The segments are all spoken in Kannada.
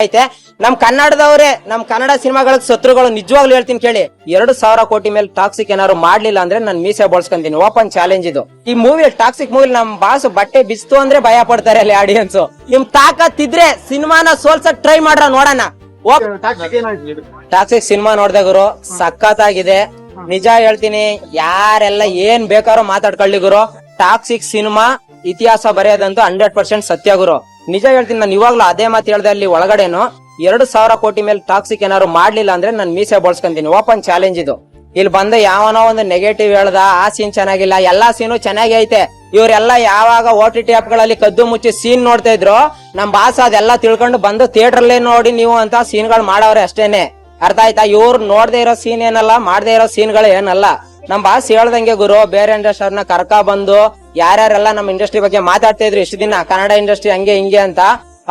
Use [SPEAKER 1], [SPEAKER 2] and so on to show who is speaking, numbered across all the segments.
[SPEAKER 1] ಐತೆ ನಮ್ ಕನ್ನಡದವರೇ ನಮ್ ಕನ್ನಡ ಸಿನಿಮಾಗಳಿಗೆ ಶತ್ರುಗಳು. ನಿಜವಾಗ್ಲೂ ಹೇಳ್ತೀನಿ ಕೇಳಿ, 2,000 ಕೋಟಿ ಮೇಲೆ ಟಾಕ್ಸಿಕ್ ಏನಾದ್ರು ಮಾಡ್ಲಿಲ್ಲ ಅಂದ್ರೆ ನಾನು ಮೀಸೆ ಬೋಳ್ಸ್ಕೊಂತೀನಿ. ಓಪನ್ ಚಾಲೆಂಜ್ ಇದು. ಈ ಮೂವಿ ಟಾಕ್ಸಿಕ್ ಮೂವಿ ನಮ್ ಬಾಸ್ ಬಟ್ಟೆ ಬಿಸ್ತು ಅಂದ್ರೆ ಭಯ ಪಡ್ತಾರೆ ಅಲ್ಲಿ ಆಡಿಯನ್ಸ್. ನಿಮ್ ತಾಕತ್ತಿದ್ರೆ ಸಿನಿಮಾನ ಸೋಲ್ಸಕ್ ಟ್ರೈ ಮಾಡ್ರ ನೋಡೋಣ. ಟಾಕ್ಸಿಕ್ ಸಿನಿಮಾ ನೋಡ್ದೆ ಗುರು, ಸಖತ್ತಾಗಿದೆ. ನಿಜ ಹೇಳ್ತೀನಿ, ಯಾರೆಲ್ಲ ಏನ್ ಬೇಕಾದ್ರೂ ಮಾತಾಡ್ಕೊಳ್ಳಿ ಗುರು. ಟಾಕ್ಸಿಕ್ ಸಿನಿಮಾ ಇತಿಹಾಸ ಬರೆಯೋದಂತೂ 100% ಸತ್ಯ ಗುರು. ನಿಜ ಹೇಳ್ತೀನಿ, ನಾನು ಇವಾಗ್ಲೂ ಅದೇ ಮಾತು ಹೇಳ್ದೆ. ಅಲ್ಲಿ ಒಳಗಡೆನು 2,000 ಕೋಟಿ ಮೇಲೆ ಟಾಕ್ಸಿಕ್ ಏನಾದ್ರು ಮಾಡ್ಲಿಲ್ಲ ಅಂದ್ರೆ ನಾನು ಮೀಸೆ ಬೋಳ್ಸ್ಕೊಂತೀನಿ. ಓಪನ್ ಚಾಲೆಂಜ್ ಇದು. ಇಲ್ಲಿ ಬಂದು ಯಾವನೋ ಒಂದು ನೆಗೆಟಿವ್ ಹೇಳ್ದ, ಆ ಸೀನ್ ಚೆನ್ನಾಗಿಲ್ಲ, ಎಲ್ಲಾ ಸೀನು ಚೆನ್ನಾಗಿ ಐತೆ. ಇವರೆಲ್ಲ ಯಾವಾಗ OTT ಆಪ್ ಗಳಲ್ಲಿ ಕದ್ದು ಮುಚ್ಚಿ ಸೀನ್ ನೋಡ್ತಾ ಇದ್ರು, ನಮ್ ಬಾಸ್ ಅದೆಲ್ಲ ತಿಳ್ಕೊಂಡು ಬಂದು ಥಿಯೇಟರ್ ಅಲ್ಲೇ ನೋಡಿ ನೀವು ಅಂತ ಸೀನ್ಗಳು ಮಾಡವ್ರೆ ಅಷ್ಟೇನೆ. ಅರ್ಥ ಆಯ್ತಾ? ಇವ್ರು ನೋಡ್ದೆ ಇರೋ ಸೀನ್ ಏನಲ್ಲ, ಮಾಡ್ದೆ ಇರೋ ಸೀನ್ಗಳು ಏನಲ್ಲ. ನಮ್ ಬಾಸ್ ಹೇಳ್ದಂಗೆ ಗುರು, ಬೇರೆ ಇಂಡಸ್ಟ್ರಿಯವ್ರನ್ನ ಕರ್ಕ ಬಂದು ಯಾರ್ಯಾರೆಲ್ಲ ನಮ್ ಇಂಡಸ್ಟ್ರಿ ಬಗ್ಗೆ ಮಾತಾಡ್ತಾ ಇದ್ರು ಇಷ್ಟು ದಿನ, ಕನ್ನಡ ಇಂಡಸ್ಟ್ರಿ ಹಂಗೆ ಹಿಂಗೆ ಅಂತ,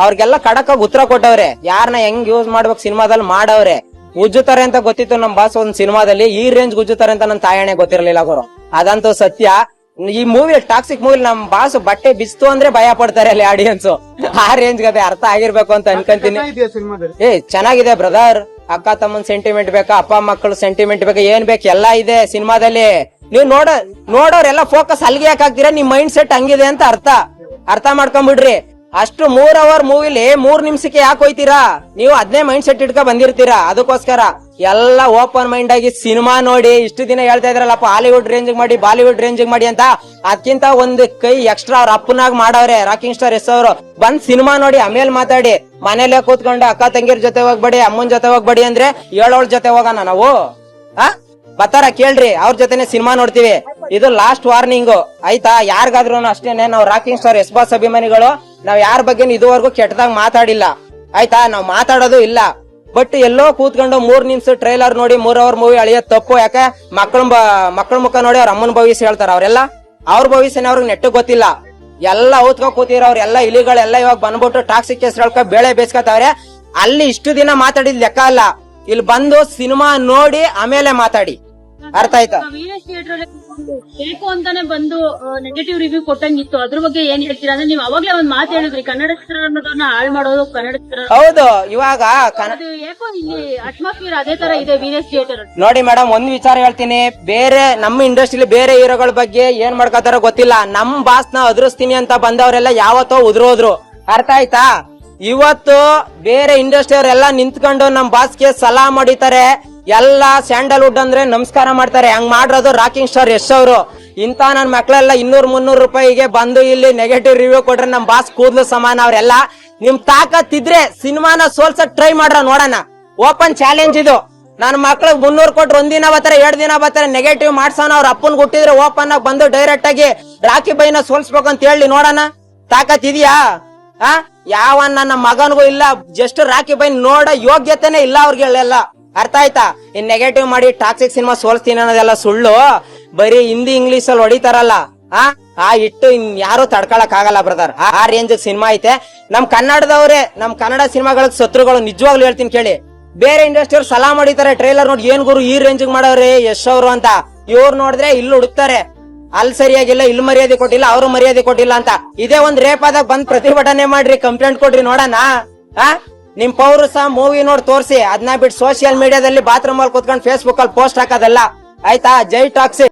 [SPEAKER 1] ಅವ್ರಿಗೆಲ್ಲ ಖಡಕ್ಕಾಗಿ ಉತ್ತರ ಕೊಟ್ಟವ್ರೆ. ಯಾರನ್ನ ಹೆಂಗ್ ಯೂಸ್ ಮಾಡ್ಬೇಕು ಸಿನಿಮಾದಲ್ಲಿ ಮಾಡವ್ರೆ. ಉಜ್ಜುತ್ತಾರೆ ಅಂತ ಗೊತ್ತಿತ್ತು ನಮ್ ಬಾಸ್ ಒಂದ್ ಸಿನಿಮಾದಲ್ಲಿ, ಈ ರೇಂಜ್ ಉಜ್ಜುತ್ತಾರೆ ಅಂತ ನನ್ ತಾಯಣೆ ಗೊತ್ತಿರಲಿಲ್ಲ ಗುರು. ಅದಂತೂ ಸತ್ಯ. ಈ ಮೂವಿ ಟಾಕ್ಸಿಕ್ ಮೂವಿ ನಮ್ ಬಾಸ್ ಬಟ್ಟೆ ಬಿಸ್ತು ಅಂದ್ರೆ ಭಯ ಪಡ್ತಾರೆ ಅಲ್ಲಿ ಆಡಿಯನ್ಸ್. ಆ ರೇಂಜ್ ಗದೆ ಅರ್ಥ ಆಗಿರ್ಬೇಕು ಅಂತ ಅನ್ಕೊಂತೀನಿ. ಚೆನ್ನಾಗಿದೆ ಬ್ರದರ್. ಅಕ್ಕ ತಮ್ಮನ್ ಸೆಂಟಿಮೆಂಟ್ ಬೇಕಾ, ಅಪ್ಪ ಮಕ್ಕಳು ಸೆಂಟಿಮೆಂಟ್ ಬೇಕಾ, ಏನ್ ಬೇಕು ಎಲ್ಲ ಇದೆ ಸಿನಿಮಾದಲ್ಲಿ. ನೀವು ನೋಡೋರೆಲ್ಲ ಫೋಕಸ್ ಅಲ್ಲಿಗೆ ಯಾಕಾಗ್ತೀರಾ, ನಿಮ್ ಮೈಂಡ್ ಸೆಟ್ ಹಂಗಿದೆ ಅಂತ ಅರ್ಥ ಮಾಡ್ಕೊಂಡ್ಬಿಡ್ರಿ. ಅಷ್ಟು 3 ಅವರ್ ಮೂವಿಲಿ 3 ನಿಮಿಷಕ್ಕೆ ಯಾಕೆ ಹೋಯ್ತೀರಾ ನೀವು? ಅದನ್ನೇ ಮೈಂಡ್ ಸೆಟ್ ಇಟ್ಕ ಬಂದಿರ್ತೀರಾ. ಅದಕ್ಕೋಸ್ಕರ ಎಲ್ಲ ಓಪನ್ ಮೈಂಡ್ ಆಗಿ ಸಿನಿಮಾ ನೋಡಿ. ಇಷ್ಟು ದಿನ ಹೇಳ್ತಾ ಇದ್ರಲ್ಲಪ್ಪ ಹಾಲಿವುಡ್ ರೇಂಜ್ ಮಾಡಿ, ಬಾಲಿವುಡ್ ರೇಂಜ್ ಮಾಡಿ ಅಂತ, ಅದಕ್ಕಿಂತ ಒಂದು ಕೈ ಎಕ್ಸ್ಟ್ರಾ ಅವ್ರ ಅಪ್ಪನಾಗ್ ಮಾಡವ್ರೆ ರಾಕಿಂಗ್ ಸ್ಟಾರ್ ಎಸ್ ಅವರು. ಬಂದ್ ಸಿನಿಮಾ ನೋಡಿ ಆಮೇಲೆ ಮಾತಾಡಿ. ಮನೇಲೆ ಕೂತ್ಕೊಂಡು ಅಕ್ಕ ತಂಗಿರ್ ಜೊತೆ ಹೋಗ್ಬೇಡಿ, ಅಮ್ಮನ್ ಜೊತೆ ಹೋಗ್ಬೇಡಿ ಅಂದ್ರೆ 7 ಜೊತೆ ಹೋಗೋಣ ನಾವು. ಬತ್ತಾರ ಕೇಳ್ರಿ, ಅವ್ರ ಜೊತೆನೆ ಸಿನಿಮಾ ನೋಡ್ತೀವಿ. ಇದು ಲಾಸ್ಟ್ ವಾರ್ನಿಂಗ್ ಆಯ್ತಾ? ಯಾರಿಗಾದ್ರೂ ಅಷ್ಟೇನೆ. ನಾವು ರಾಕಿಂಗ್ ಸ್ಟಾರ್ ಎಸ್ ಬಾಸ್ ಅಭಿಮಾನಿಗಳು, ನಾವ್ ಯಾರ ಬಗ್ಗೆ ಇದುವರೆಗೂ ಕೆಟ್ಟದಾಗ ಮಾತಾಡಿಲ್ಲ ಆಯ್ತಾ? ನಾವ್ ಮಾತಾಡೋದು ಇಲ್ಲ. ಬಟ್ ಎಲ್ಲೋ ಕೂತ್ಕೊಂಡು 3 ನಿಮಿಷ ಟ್ರೈಲರ್ ನೋಡಿ 3 ಅವರ್ ಮೂವಿ ಅಳಿಯೋದ್ ತಪ್ಪು. ಯಾಕೆ? ಮಕ್ಕಳ ಮುಖ ನೋಡಿ ಅವ್ರ ಅಮ್ಮನ ಭವಿಷ್ಯ ಹೇಳ್ತಾರ. ಅವ್ರೆಲ್ಲ ಅವ್ರ ಭವಿಷ್ಯನ ಅವ್ರಿಗೆ ನೆಟ್ಟು ಗೊತ್ತಿಲ್ಲ. ಎಲ್ಲ ಔತ್ಕೊ ಕೂತಿರೋರೆಲ್ಲ ಇಲಿಗಳೆಲ್ಲ ಇವಾಗ ಬಂದ್ಬಿಟ್ಟು ಟಾಕ್ಸಿಕ್ ಹೆಸರು ಹೇಳ್ಕೊ ಬೇಳೆ ಬೇಸ್ಕೊತಾವ್ರೆ. ಅಲ್ಲಿ ಇಷ್ಟು ದಿನ ಮಾತಾಡಿದ್ ಲೆಕ್ಕ ಅಲ್ಲ. ಇಲ್ಲಿ ಬಂದು ಸಿನಿಮಾ ನೋಡಿ ಆಮೇಲೆ ಮಾತಾಡಿ. ಅರ್ಥ ಆಯ್ತಾ?
[SPEAKER 2] ಬೇಕು ಅಂತಾನೆ ಬಂದು ನೆಗೆಟಿವ್ ರಿವ್ಯೂ ಕೊಟ್ಟಂಗಿತ್ತು. ಅದ್ರ ಬಗ್ಗೆ ಏನ್ ಹೇಳ್ತೀರಾ? ಅಂದ್ರೆ ನೀವು ಅವಾಗ್ಲೇ ಒಂದ್ ಮಾತು ಹೇಳಿದ್ರಿ, ಕನ್ನಡ ಚಿತ್ರರಂಗದನ್ನ ಹಾಳು ಮಾಡೋದು ಕನ್ನಡ ಚಿತ್ರ.
[SPEAKER 1] ಹೌದು, ಇವಾಗ
[SPEAKER 2] ಯಾಕೋ ಇಲ್ಲಿ ಅಟ್ಮಾಸ್ಫಿಯರ್ ಅದೇ ತರ ಇದೆ ವೀರೇಶ್ ಥಿಯೇಟರ್.
[SPEAKER 1] ನೋಡಿ ಮೇಡಮ್, ಒಂದ್ ವಿಚಾರ ಹೇಳ್ತೀನಿ. ಬೇರೆ ನಮ್ಮ ಇಂಡಸ್ಟ್ರಿಲಿ ಬೇರೆ ಹೀರೋಗಳ ಬಗ್ಗೆ ಏನ್ ಮಾಡ್ಕೋತಾರೋ ಗೊತ್ತಿಲ್ಲ. ನಮ್ ಬಾಸ್ ನ ಅದ್ರಸ್ತೀನಿ ಅಂತ ಬಂದವರೆಲ್ಲ ಯಾವತ್ತೋ ಉದ್ರೋದ್ರು. ಅರ್ಥ ಆಯ್ತಾ? ಇವತ್ತು ಬೇರೆ ಇಂಡಸ್ಟ್ರಿ ಅವರೆಲ್ಲ ನಿಂತ್ಕೊಂಡು ನಮ್ ಬಾಸ್ಗೆ ಸಲಾ ಮಾಡಿತಾರೆ. ಎಲ್ಲ ಸ್ಯಾಂಡಲ್ವುಡ್ ಅಂದ್ರೆ ನಮಸ್ಕಾರ ಮಾಡ್ತಾರೆ. ಹಂಗ್ ಮಾಡಿರೋದು ರಾಕಿಂಗ್ ಸ್ಟಾರ್ ಯಶ್ ಅವರು. ಇಂತ ನನ್ ಮಕ್ಳೆಲ್ಲ 200-300 ರೂಪಾಯಿಗೆ ಬಂದು ಇಲ್ಲಿ ನೆಗೆಟಿವ್ ರಿವ್ಯೂ ಕೊಟ್ರೆ ನಮ್ ಬಾಸ್ ಕೂದ್ಲು ಸಮಾನ. ಅವ್ರೆಲ್ಲ ನಿಮ್ ತಾಕತ್ತಿದ್ರೆ ಸಿನಿಮಾನ ಸೋಲ್ಸಕ್ ಟ್ರೈ ಮಾಡ್ರ ನೋಡೋಣ. ಓಪನ್ ಚಾಲೆಂಜ್ ಇದು. ನನ್ ಮಕ್ಳಿಗೆ 300 ಕೊಟ್ರೆ 1 ದಿನ ಬರ್ತಾರೆ, 2 ದಿನ ಬರ್ತಾರೆ, ನೆಗೆಟಿವ್ ಮಾಡ್ಸೋಣ. ಅವ್ರ ಅಪ್ಪನ್ ಕೊಟ್ಟಿದ್ರೆ ಓಪನ್ ಆಗಿ ಬಂದು ಡೈರೆಕ್ಟ್ ಆಗಿ ರಾಕಿ ಬೈನ ಸೋಲ್ಸ್ಬೇಕು ಅಂತ ಹೇಳಿ ನೋಡೋಣ. ತಾಕತ್ ಇದೆಯಾ? ಯಾವ ನನ್ನ ಮಗನ್ಗೂ ಇಲ್ಲ. ಜಸ್ಟ್ ರಾಕಿ ಬೈ ನೋಡ ಯೋಗ್ಯತೆನೆ ಇಲ್ಲ ಅವ್ರಿಗೆಲ್ಲ. ಅರ್ಥ ಆಯ್ತಾ? ಇನ್ ನೆಗೆಟಿವ್ ಮಾಡಿ ಟಾಕ್ಸಿಕ್ ಸಿನಿಮಾ ಸೋಲ್ಸ್ತೀನಿ ಅನ್ನೋದೆಲ್ಲ ಸುಳ್ಳು. ಬರೀ ಹಿಂದಿ ಇಂಗ್ಲಿಷ್ ಅಲ್ಲಿ ಹೊಡಿತಾರಲ್ಲ, ಇಟ್ಟು ಇನ್ ಯಾರು ತಡ್ಕೊಳಕ್ ಆಗಲ್ಲ ಬ್ರದರ್. ಆ ರೇಂಜ್ ಸಿನಿಮಾ ಐತೆ. ನಮ್ ಕನ್ನಡದವರೇ ನಮ್ ಕನ್ನಡ ಸಿನಿಮಾಗಳಿಗೆ ಶತ್ರುಗಳು. ನಿಜವಾಗ್ಲೂ ಹೇಳ್ತೀನಿ ಕೇಳಿ, ಬೇರೆ ಇಂಡಸ್ಟ್ರಿ ಅವ್ರು ಸಲಾ ಮಾಡಿತಾರೆ. ಟ್ರೈಲರ್ ನೋಡಿ ಏನ್ ಗುರು ಈ ರೇಂಜ್ ಮಾಡವ್ರೆ ಯಶ್ ಅವರು ಅಂತ. ಇವ್ರು ನೋಡಿದ್ರೆ ಇಲ್ಲಿ ಹುಡುಕ್ತಾರೆ, ಅಲ್ಲಿ ಸರಿಯಾಗಿಲ್ಲ, ಇಲ್ಲಿ ಮರ್ಯಾದೆ ಕೊಟ್ಟಿಲ್ಲ, ಅವ್ರು ಮರ್ಯಾದೆ ಕೊಟ್ಟಿಲ್ಲ ಅಂತ. ಇದೇ ಒಂದ್ ರೇಪ್ ಆದಾಗ ಬಂದ್ ಪ್ರತಿಭಟನೆ ಮಾಡ್ರಿ, ಕಂಪ್ಲೇಂಟ್ ಕೊಡ್ರಿ ನೋಡೋಣ. ನಿಮ್ ಪೌರಸ ಮೂವಿ ನೋಡಿ ತೋರ್ಸಿ. ಅದನ್ನ ಬಿಟ್ಟು ಸೋಷಿಯಲ್ ಮೀಡಿಯಾದಲ್ಲಿ ಬಾತ್ರೂಮ್ ಅಲ್ಲಿ ಕೂತ್ಕೊಂಡು ಫೇಸ್ಬುಕ್ ಅಲ್ಲಿ ಪೋಸ್ಟ್ ಹಾಕೋದಲ್ಲ. ಆಯ್ತಾ? ಜೈ ಟಾಕ್ಸಿಕ್.